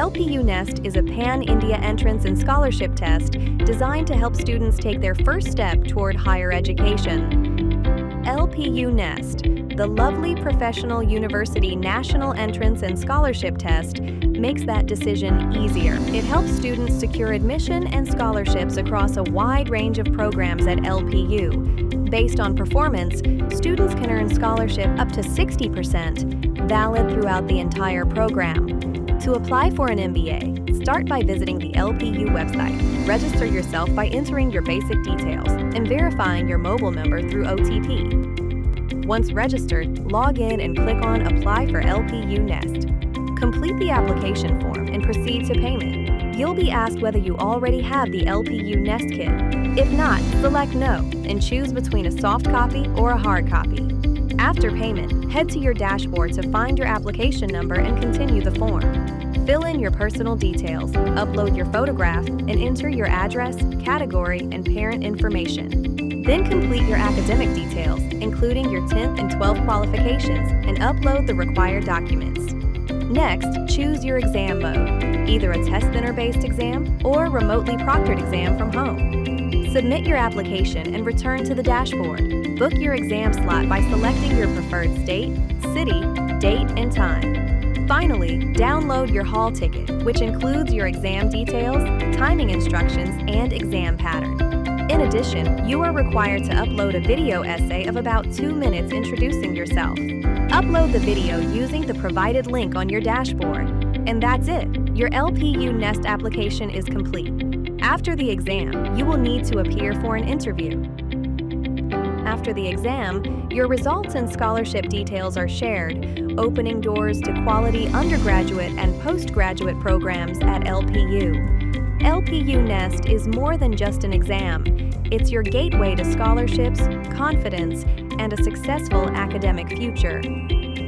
LPUNEST is a pan-India entrance and scholarship test designed to help students take their first step toward higher education. LPUNEST, the lovely professional university national entrance and scholarship test, makes that decision easier. It helps students secure admission and scholarships across a wide range of programs at LPU. Based on performance, students can earn scholarship up to 60%, valid throughout the entire program. To apply for an MBA, start by visiting the LPU website. Register yourself by entering your basic details and verifying your mobile number through OTP. Once registered, log in and click on Apply for LPUNEST. Complete the application form and proceed to payment. You'll be asked whether you already have the LPUNEST kit. If not, select No and choose between a soft copy or a hard copy. After payment, head to your dashboard to find your application number and continue the form. Fill in your personal details, upload your photograph, and enter your address, category, and parent information. Then complete your academic details, including your 10th and 12th qualifications, and upload the required documents. Next, choose your exam mode, either a test center-based exam or remotely proctored exam from home. Submit your application and return to the dashboard. Book your exam slot by selecting your preferred state, city, date, and time. Finally, download your hall ticket, which includes your exam details, timing instructions, and exam pattern. In addition, you are required to upload a video essay of about 2 minutes introducing yourself. Upload the video using the provided link on your dashboard. And that's it. Your LPUNEST application is complete. After the exam, you will need to appear for an interview. After the exam, your results and scholarship details are shared, opening doors to quality undergraduate and postgraduate programs at LPU. LPUNEST is more than just an exam. It's your gateway to scholarships, confidence, and a successful academic future.